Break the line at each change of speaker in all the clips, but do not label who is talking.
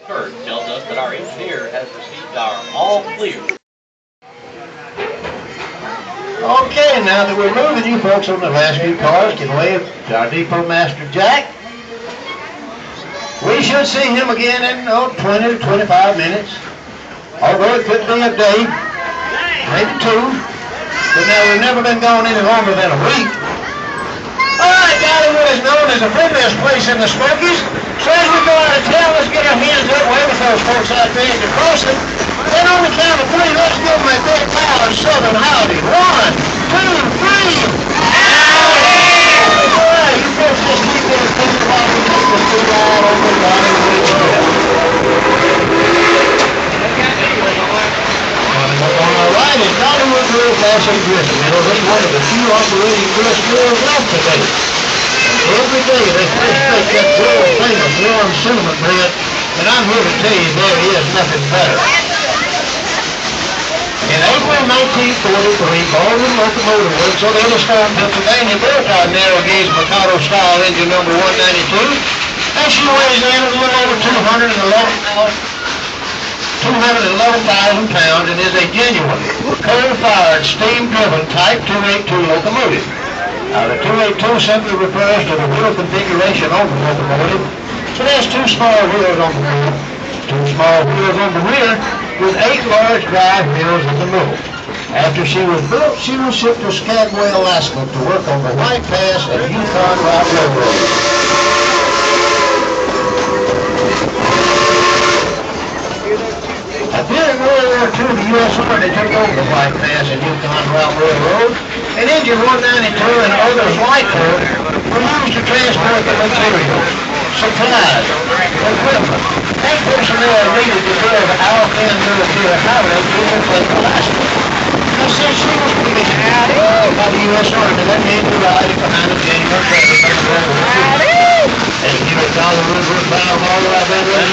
Kurt tells us that our engineer has received our all clear.
Okay, now that we're moving, you folks on the last few cars can wave to our depot master, Jack. We should see him again in 20 to 25 minutes. Although it could be a day, maybe two. But now we've never been gone any longer than a week. All right, Dollywood is known as the friendliest place in the Smokies. So as we go out of town, let's get our hands up, wave with those folks out there at the crossing. Then on the count of three, let's give them a big loud southern howdy. 1, 2, 3. Howdy! All right, you folks just keep there thinking about the food out on the Dollywood Express. All right, it's Dollywood Grill Fashion Grizzle. You know, this is one of the few operating grill grills left today. Every day they fresh bake that world famous warm cinnamon bread, and I'm here to tell you there is nothing better. In April 1943, Baldwin Locomotive Works on Yellowstone, Pennsylvania, built our narrow gauge Mikado style engine number 192, and she weighs in a little over 211,000 pounds and is a genuine coal-fired, steam-driven Type 282 locomotive. Now, the 282 simply refers to the wheel configuration on the locomotive. So there's 2 small wheels on the wheel, 2 small wheels on the rear, with 8 large drive wheels in the middle. After she was built, she was shipped to Skagway, Alaska to work on the White Pass and Yukon Route Railroad. During World War II, the U.S. Army took over the White Pass and Yukon Route Railroad, and Engine 192 and others like her were used to transport the materials, supplies, equipment, and personnel needed to build the Alcan military highway to Lake, Alaska. Now, since she was commissioned by the U.S. Army, that means we ride behind the January 7th. And here at Dollywood, we're bound all the way down to the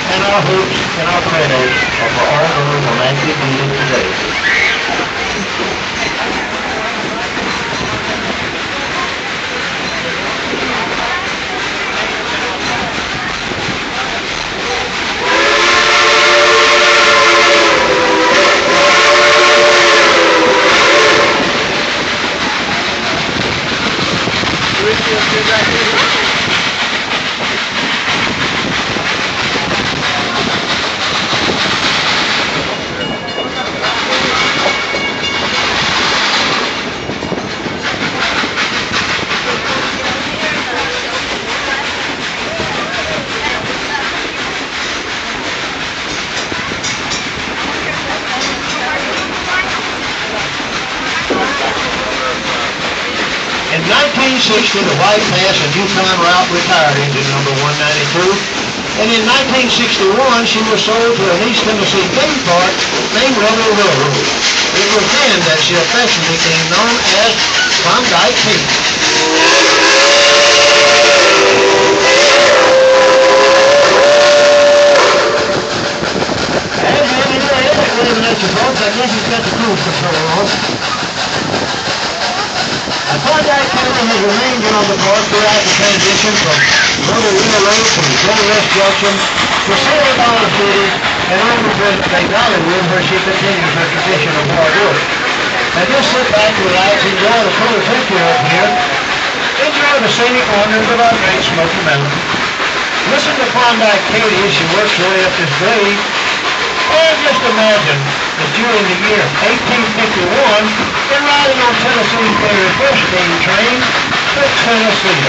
and our hopes and our prayers are for all those on active duty today. In 1960, the White Pass and Yukon Route retired engine number 192, and in 1961, she was sold to an East Tennessee theme park named Rebel Railroad. It was then that she affectionately became known as Klondike Pete. And wait a minute, folks, I guess he's got the cruise control on. Klondike County has remained on the park throughout the transition from Motor Railroad to Gold West Junction to Silver Dollar City and on to present-day Dollywood, where she continues her tradition of hard work. Now just sit back, relax, enjoy the cool temperature up here, enjoy the scenic wonders of our great Smoky Mountain. Listen to Klondike Katie as she works her way up this grade. And just imagine that during the year 1851, they're riding on Tennessee's very first steam train to Tennessee.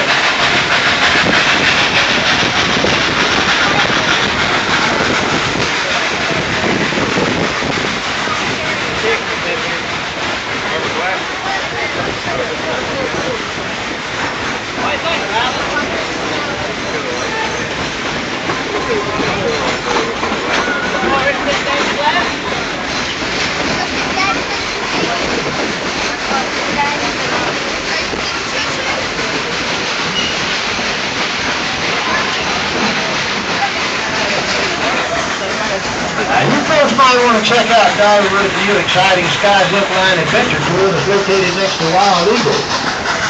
You folks might want to check out Dollywood's new exciting Sky Zip Line Adventure Tour that's located next to Wild Eagle.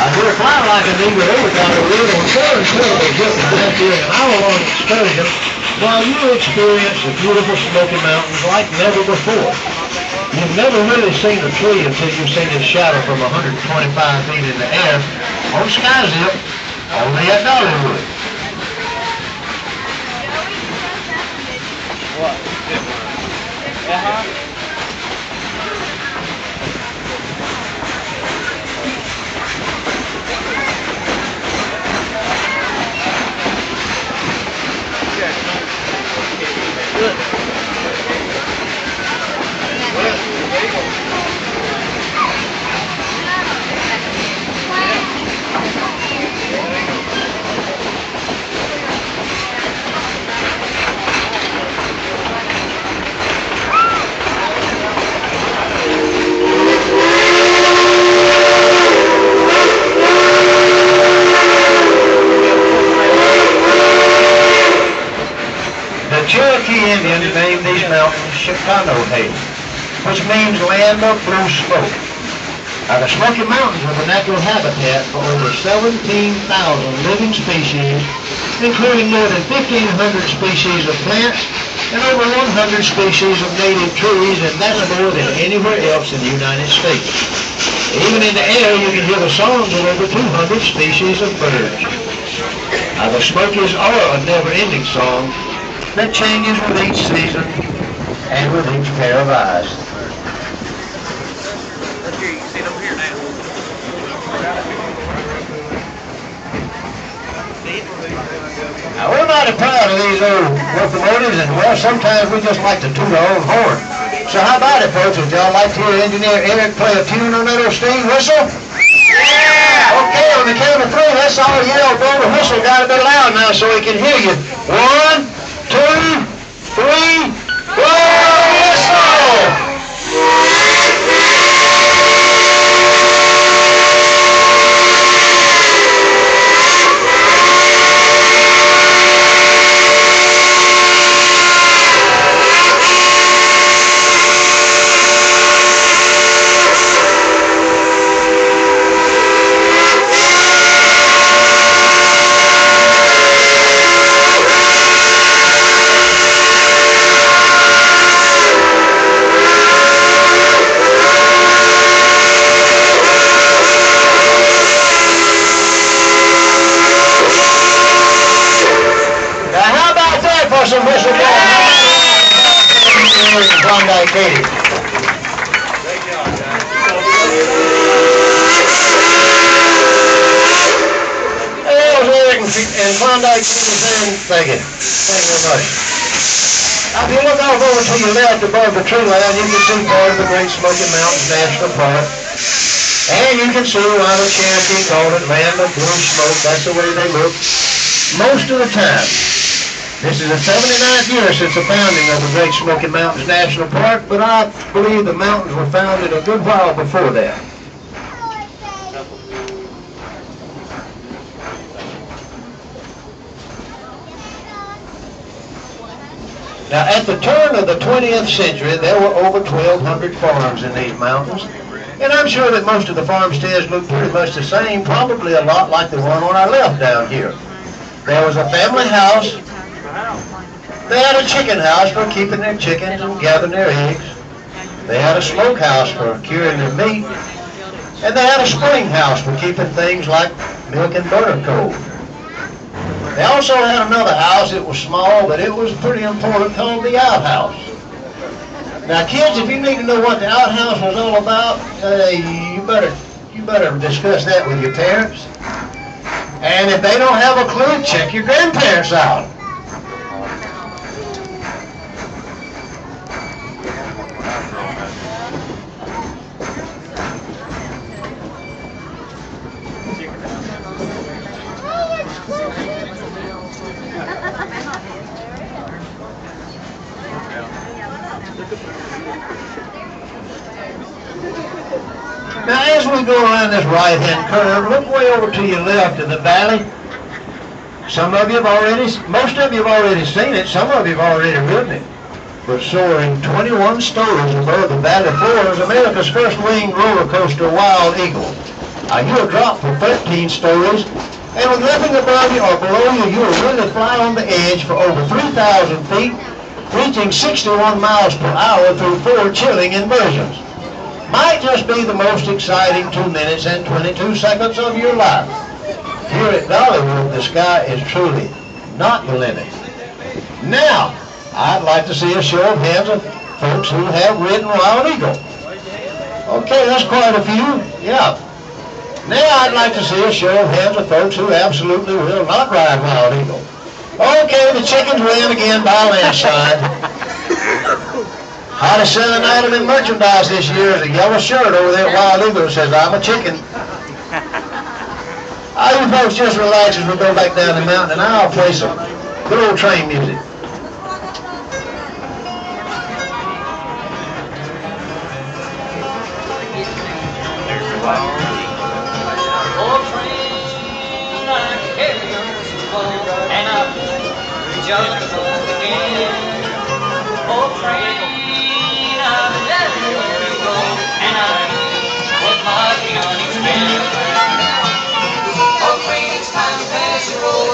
We're flying like an eagle over Dollywood on four incredible zipping back here an hour-long excursion while you experience the beautiful Smoky Mountains like never before. You've never really seen a tree until you've seen its shadow from 125 feet in the air on Sky Zip, only at Dollywood.
What?
The Cherokee Indians named these mountains Chickanohe, which means land of blue smoke. Now, the Smoky Mountains are the natural habitat for over 17,000 living species, including more than 1,500 species of plants and over 100 species of native trees, and that's more than anywhere else in the United States. Even in the air, you can hear the songs of over 200 species of birds. Now, the Smokies are a never-ending song that changes with each season and with each pair of eyes.
Look here, you can see them here now.
Now, we're mighty proud of these old locomotives, and well, sometimes we just like to toot our own horn. So how about it, folks? Would y'all like to hear Engineer Eric play a tune on that old steam whistle? Yeah! Okay, on the count of three, let's all yell, blow the whistle. Got a bit loud now so we can hear you. 1, 2, 3, blow the whistle! Some whistle blowing. Klondike Katie. There's Eric and Klondike Katie saying thank you. Thank you very much. Now, if you look off over to your left above the tree line, you can see part of the Great Smoky Mountains National Park. And you can see why the Cherokee called it Land of Blue Smoke. That's the way they look most of the time. This is the 79th year since the founding of the Great Smoky Mountains National Park, but I believe the mountains were founded a good while before that. Now, at the turn of the 20th century, there were over 1,200 farms in these mountains, and I'm sure that most of the farmsteads look pretty much the same, probably a lot like the one on our left down here. There was a family house. They had a chicken house for keeping their chickens and gathering their eggs. They had a smokehouse for curing their meat. And they had a spring house for keeping things like milk and butter cold. They also had another house. It was small, but it was pretty important, called the outhouse. Now, kids, if you need to know what the outhouse was all about, you better discuss that with your parents. And if they don't have a clue, check your grandparents out. Now, as we go around this right-hand curve, look way over to your left in the valley. Most of you have already seen it. Some of you have already ridden it. But soaring 21 stories above the valley floor is America's first winged roller coaster, Wild Eagle. You'll drop for 13 stories, and with nothing above you or below you, you'll really fly on the edge for over 3,000 feet, reaching 61 miles per hour through 4 chilling inversions. Might just be the most exciting 2 minutes and 22 seconds of your life. Here at Dollywood, the sky is truly not the limit. Now, I'd like to see a show of hands of folks who have ridden Wild Eagle. Okay, that's quite a few. Yeah. Now I'd like to see a show of hands of folks who absolutely will not ride Wild Eagle. Okay, the chickens win again by landslide. Hottest selling item in merchandise this year is a yellow shirt over there at Wild Eagle that says, "I'm a chicken." You folks just relax as we go back down the mountain, and I'll play some good old train music.
Oh, train, I carry on and I just again. Oh, train, I've let you go, and I was my young experience. Oh, train, it's time to pass your road.